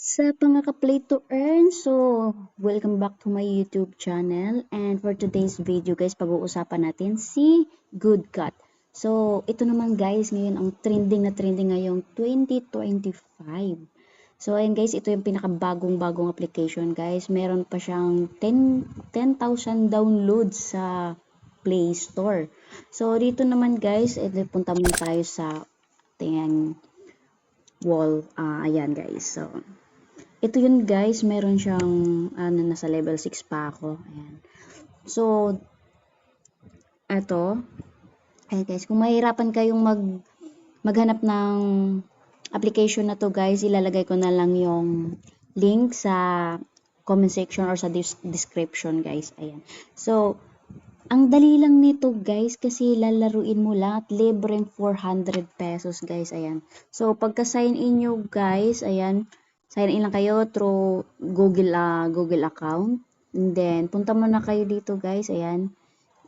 Sa mga ka-play to earn, so welcome back to my YouTube channel, and for today's video guys, pag-uusapan natin si Good Cut. So ito naman guys, ngayon ang trending na trending ngayong 2025. So ayun guys, ito yung pinakabagong application guys. Meron pa siyang 10,000 downloads sa Play Store. So dito naman guys, punta muna tayo sa tingnan wall. Ayan guys, so ito yun guys, meron siyang nasa level 6 pa ako. Ayan. So, ito. Ayan guys, kung mahirapan kayong maghanap ng application na to guys, ilalagay ko na lang yung link sa comment section or sa description guys. Ayan. So, ang dali lang nito guys kasi lalaruin mo lang at libreng 400 pesos guys. Ayan. So, pagka sign in nyo guys, ayan, sign in lang kayo through Google account. And then, punta muna kayo dito guys. Ayan.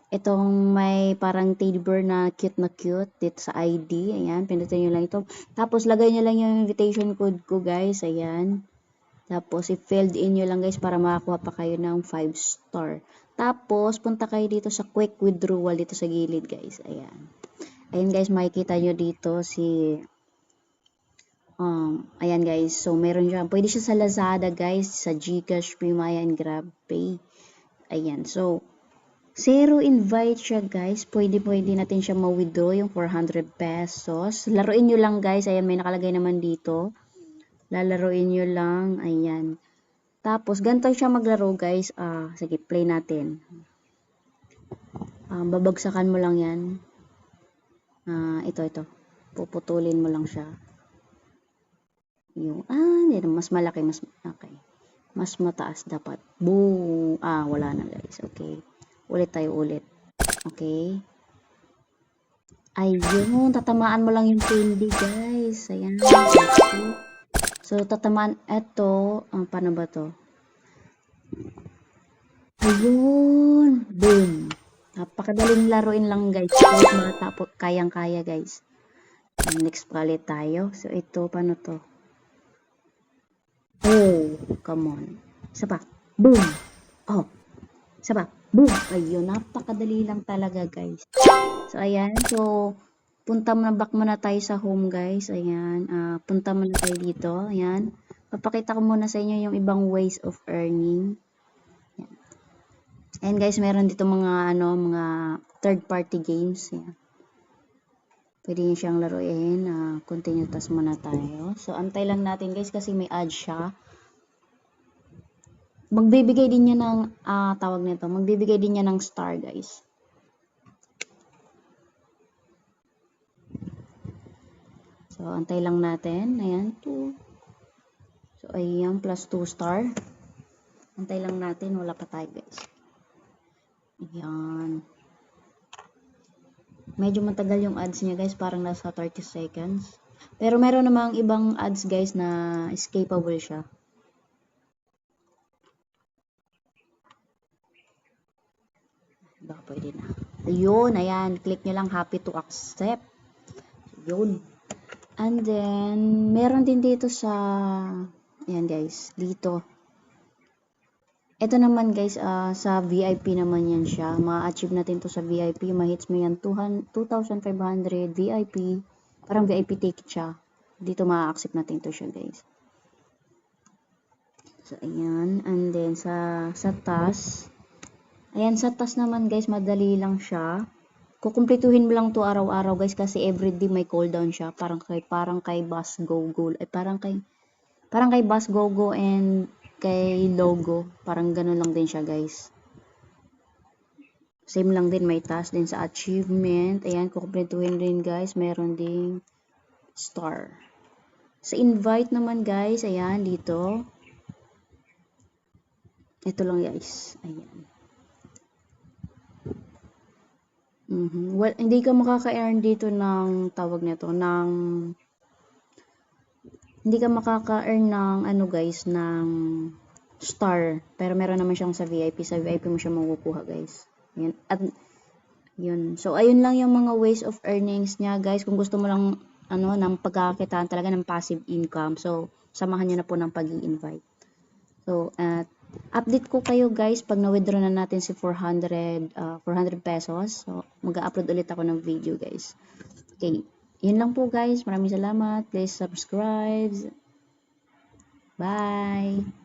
Itong may parang teddy bear na cute dito sa ID. Ayan. Pindutin nyo lang ito. Tapos, lagay nyo lang yung invitation code ko guys. Ayan. Tapos, i-filled in nyo lang guys para makakuha pa kayo ng 5 star. Tapos, punta kayo dito sa quick withdrawal dito sa gilid guys. Ayan. Ayan guys, makikita nyo dito si ayan guys, so meron siya, pwede siya sa Lazada guys, sa GCash, PayMaya, and GrabPay. Ayan, so zero invite siya guys, pwede natin siya ma-withdraw yung 400 pesos. Laruin nyo lang guys, ayan may nakalagay naman dito. Lalaruin nyo lang, ayan. Tapos, ganito siya maglaro guys, sige, play natin. Babagsakan mo lang yan. Ito. Puputulin mo lang siya. Yung, mas malaki, okay. Mas mataas dapat. Boom! Wala na guys. Okay. Ulit. Okay. Ayun, tatamaan mo lang yung candy guys. Ayan. Okay. So, tatamaan, eto, paano ba to? Ayun! Boom! Napakadaling laruin lang guys. Kahit bata po, kayang-kaya guys. Next palit tayo. So, ito, paano to? Oh, come on. Isa pa. Boom. Oh. Isa pa. Boom. Ayun, napakadali lang talaga, guys. So, ayan. So, back muna tayo sa home, guys. Ayan. Punta muna tayo dito. Ayan. Papakita ko muna sa inyo yung ibang ways of earning. Ayan. Ayan, guys. Meron dito mga third-party games. Ayan. Pwede nyo siyang laruin. Continue task muna tayo. So, antay lang natin guys kasi may ad siya. Magbibigay din niya ng, magbibigay din niya ng star guys. So, antay lang natin. Ayan, 2. So, ayan, plus 2 star. Antay lang natin. Wala pa tayo guys. Ayan. Medyo matagal yung ads niya guys, parang nasa 30 seconds. Pero meron namang ibang ads guys na escapable siya. Baka pwede na. Ayun, ayan. Click nyo lang happy to accept. Ayun. And then, meron din dito sa, ayan guys, dito. Ito naman guys, sa VIP naman yan siya. Ma-achieve natin to sa VIP. Ma-hits mo yan 2,500 VIP. Parang VIP ticket siya. Dito ma-accept natin to siya guys. So, ayan. And then, sa task. Ayan, sa task naman guys, madali lang siya. Kukumplituhin mo lang to araw-araw guys kasi everyday may cooldown siya. Parang kay Boss Gogo. Parang kay Boss Gogo and kay Logo. Parang ganun lang din siya guys. Same lang din, may task din sa achievement. Ayan, kukumpletuhin din guys. Meron ding star. Sa invite naman guys, ayan, dito. Ito lang guys. Ayan. Well, hindi ka makaka-earn dito ng tawag nito, hindi ka makaka-earn ng guys, ng star. Pero meron naman siyang sa VIP. Sa VIP mo siya makukuha guys. Ayan. At yun. So, ayun lang yung mga ways of earnings niya guys. Kung gusto mo lang ng pagkakakitaan talaga ng passive income. So, samahan nyo na po ng pag-i-invite. So, at update ko kayo guys pag na-withdraw na natin si 400 pesos. So, mag-upload ulit ako ng video guys. Okay, yun lang po guys. Maraming salamat. Please subscribe. Bye!